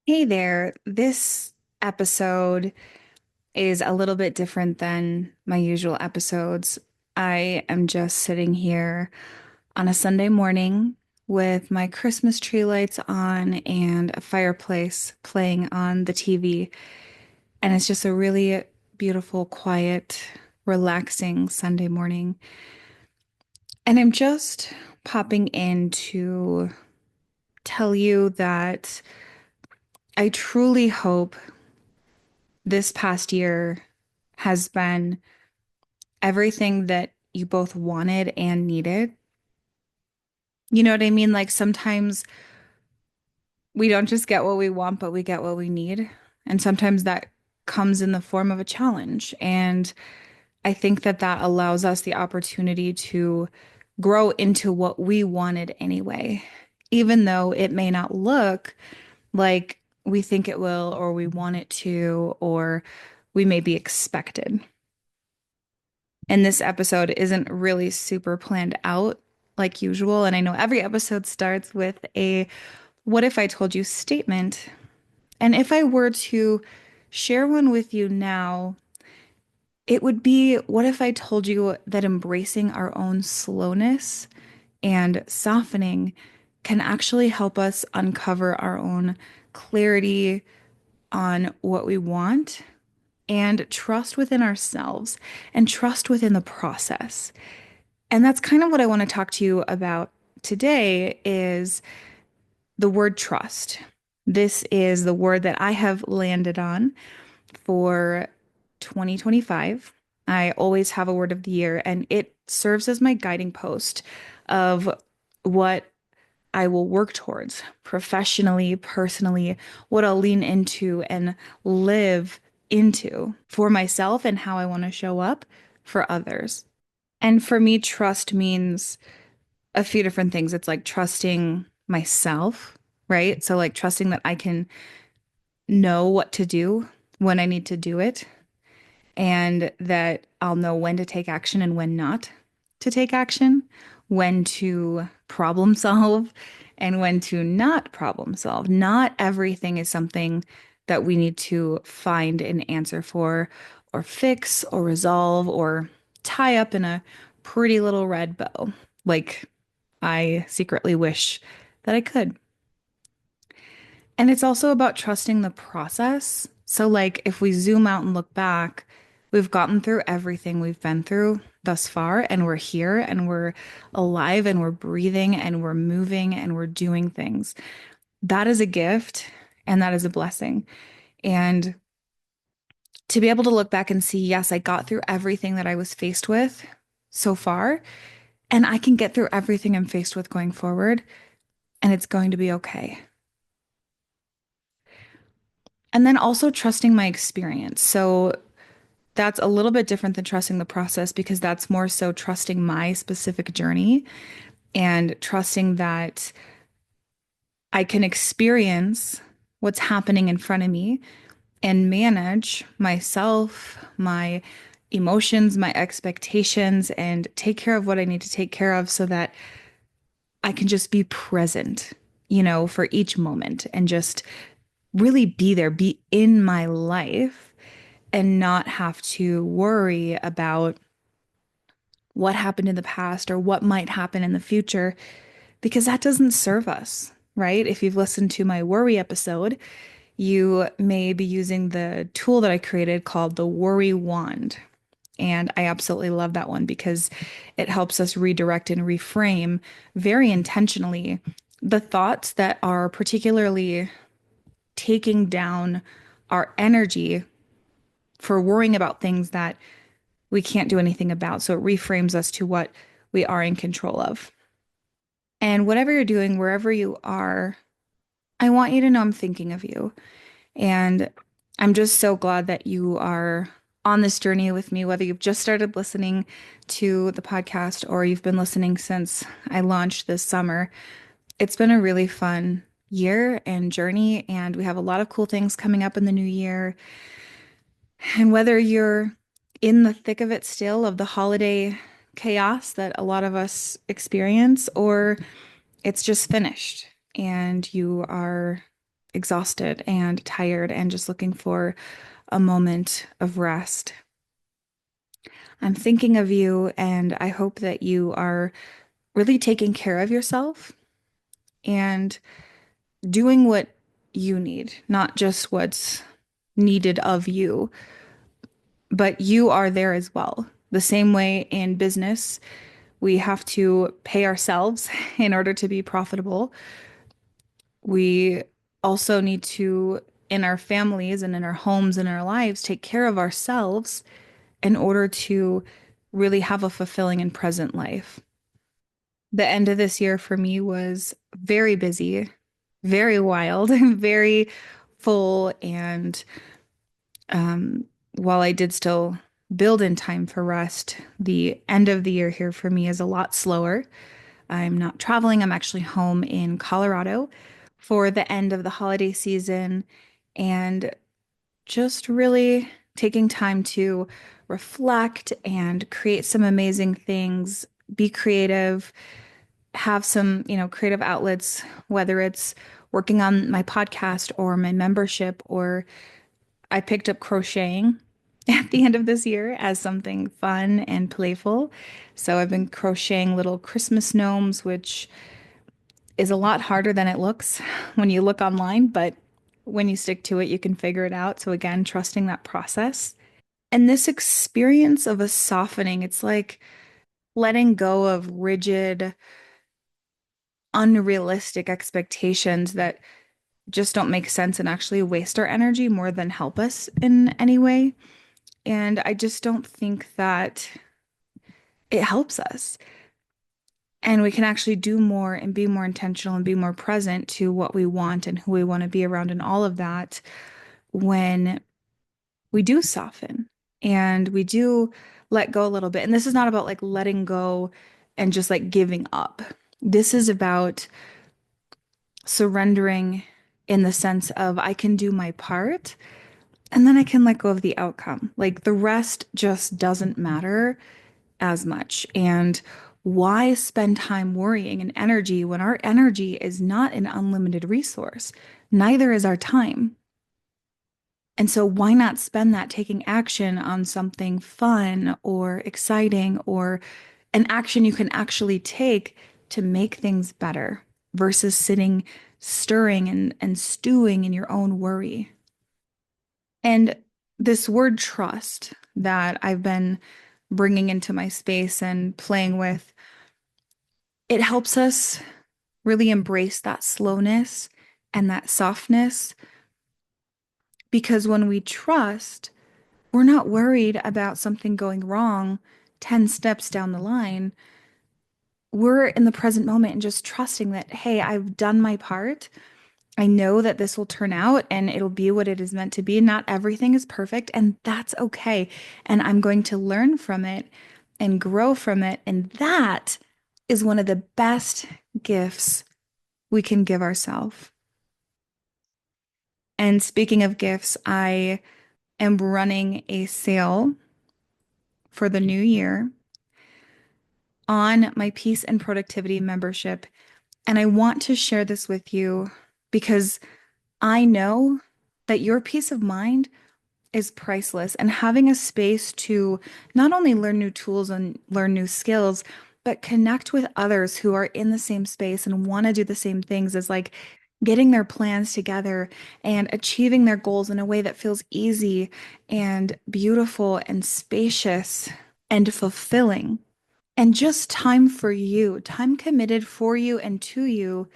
Hey there. This episode is a little bit different than my usual episodes. I am just sitting here on a Sunday morning with my Christmas tree lights on and a fireplace playing on the TV. And it's just a really beautiful, quiet, relaxing Sunday morning. And I'm just popping in to tell you that I truly hope this past year has been everything that you both wanted and needed. You know what I mean? Like sometimes we don't just get what we want, but we get what we need. And sometimes that comes in the form of a challenge. And I think that that allows us the opportunity to grow into what we wanted anyway, even though it may not look like we think it will, or we want it to, or we may be expected. And this episode isn't really super planned out like usual. And I know every episode starts with a what if I told you statement. And if I were to share one with you now, it would be what if I told you that embracing our own slowness and softening can actually help us uncover our own clarity on what we want and trust within ourselves and trust within the process. And that's kind of what I want to talk to you about today is the word trust. This is the word that I have landed on for 2025. I always have a word of the year, and it serves as my guiding post of what I will work towards professionally, personally, what I'll lean into and live into for myself and how I want to show up for others. And for me, trust means a few different things. It's like trusting myself, right? So, like trusting that I can know what to do when I need to do it, and that I'll know when to take action and when not to take action, when to problem solve and when to not problem solve. Not everything is something that we need to find an answer for, or fix, or resolve, or tie up in a pretty little red bow. Like, I secretly wish that I could. And it's also about trusting the process. So, like, if we zoom out and look back, we've gotten through everything we've been through thus far, and we're here and we're alive and we're breathing and we're moving and we're doing things. That is a gift and that is a blessing. And to be able to look back and see, yes, I got through everything that I was faced with so far, and I can get through everything I'm faced with going forward, and it's going to be okay. And then also trusting my experience. So that's a little bit different than trusting the process because that's more so trusting my specific journey and trusting that I can experience what's happening in front of me and manage myself, my emotions, my expectations, and take care of what I need to take care of so that I can just be present, for each moment and just really be there, be in my life and not have to worry about what happened in the past or what might happen in the future because that doesn't serve us, right? If you've listened to my worry episode, you may be using the tool that I created called the Worry Wand. And I absolutely love that one because it helps us redirect and reframe very intentionally the thoughts that are particularly taking down our energy for worrying about things that we can't do anything about. So it reframes us to what we are in control of. And whatever you're doing, wherever you are, I want you to know I'm thinking of you. And I'm just so glad that you are on this journey with me, whether you've just started listening to the podcast or you've been listening since I launched this summer. It's been a really fun year and journey, and we have a lot of cool things coming up in the new year. And whether you're in the thick of it still, of the holiday chaos that a lot of us experience, or it's just finished and you are exhausted and tired and just looking for a moment of rest. I'm thinking of you, and I hope that you are really taking care of yourself and doing what you need, not just what's needed of you, but you are there as well. The same way in business, we have to pay ourselves in order to be profitable. We also need to, in our families and in our homes and in our lives, take care of ourselves in order to really have a fulfilling and present life. The end of this year for me was very busy, very wild, very full. And while I did still build in time for rest, the end of the year here for me is a lot slower. I'm not traveling. I'm actually home in Colorado for the end of the holiday season and just really taking time to reflect and create some amazing things, be creative, have some, creative outlets, whether it's working on my podcast or my membership, or I picked up crocheting at the end of this year as something fun and playful. So I've been crocheting little Christmas gnomes, which is a lot harder than it looks when you look online, but when you stick to it, you can figure it out. So again, trusting that process. And this experience of a softening, it's like letting go of rigid, unrealistic expectations that just don't make sense and actually waste our energy more than help us in any way. And I just don't think that it helps us. And we can actually do more and be more intentional and be more present to what we want and who we want to be around and all of that when we do soften and we do let go a little bit. And this is not about like letting go and just like giving up. This is about surrendering in the sense of I can do my part and then I can let go of the outcome. Like the rest just doesn't matter as much. And why spend time worrying and energy when our energy is not an unlimited resource? Neither is our time. And so, why not spend that taking action on something fun or exciting or an action you can actually take to make things better versus sitting, stirring, and stewing in your own worry? And this word trust that I've been bringing into my space and playing with, it helps us really embrace that slowness and that softness because when we trust, we're not worried about something going wrong 10 steps down the line. We're in the present moment and just trusting that, hey, I've done my part. I know that this will turn out and it'll be what it is meant to be. Not everything is perfect, and that's okay. And I'm going to learn from it and grow from it. And that is one of the best gifts we can give ourselves. And speaking of gifts, I am running a sale for the new year on my Peace and Productivity membership. And I want to share this with you because I know that your peace of mind is priceless. And having a space to not only learn new tools and learn new skills, but connect with others who are in the same space and want to do the same things is like getting their plans together and achieving their goals in a way that feels easy and beautiful and spacious and fulfilling. And just time for you, time committed for you and to you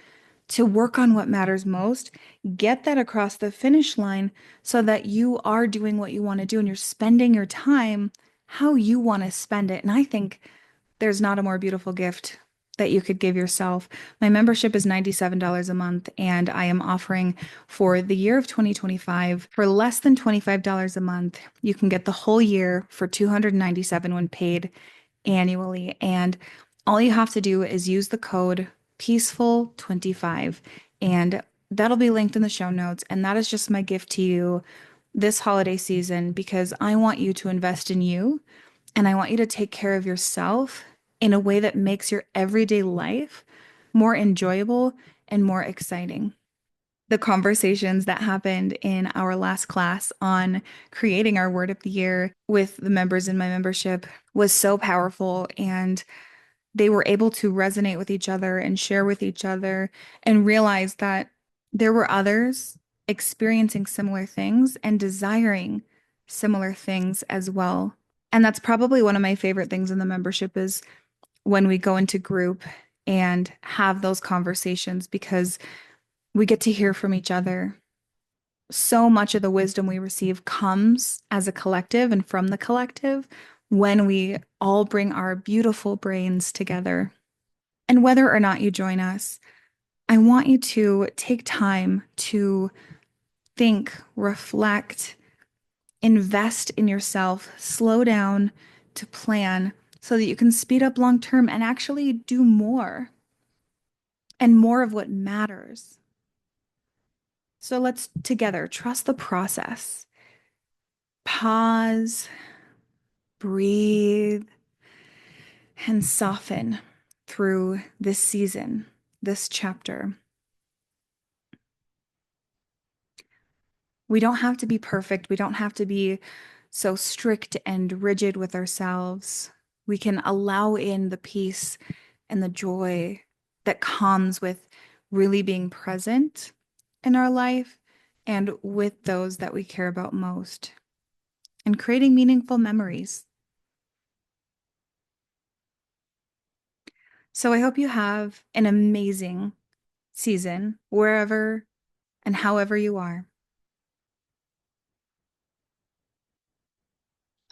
to work on what matters most, get that across the finish line so that you are doing what you want to do and you're spending your time how you want to spend it. And I think there's not a more beautiful gift that you could give yourself. My membership is $97 a month, and I am offering for the year of 2025 for less than $25 a month. You can get the whole year for $297 when paid annually. And all you have to do is use the code Peaceful25, and that'll be linked in the show notes. And that is just my gift to you this holiday season because I want you to invest in you and I want you to take care of yourself in a way that makes your everyday life more enjoyable and more exciting. The conversations that happened in our last class on creating our word of the year with the members in my membership was so powerful, and they were able to resonate with each other and share with each other and realize that there were others experiencing similar things and desiring similar things as well. And that's probably one of my favorite things in the membership is when we go into group and have those conversations because we get to hear from each other. So much of the wisdom we receive comes as a collective and from the collective when we all bring our beautiful brains together. And whether or not you join us, I want you to take time to think, reflect, invest in yourself, slow down to plan so that you can speed up long term and actually do more and more of what matters. So let's together trust the process. Pause, breathe, and soften through this season, this chapter. We don't have to be perfect. We don't have to be so strict and rigid with ourselves. We can allow in the peace and the joy that comes with really being present in our life and with those that we care about most and creating meaningful memories. So I hope you have an amazing season wherever and however you are.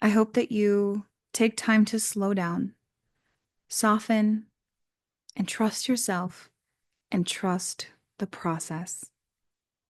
I hope that you take time to slow down, soften, and trust yourself and trust the process.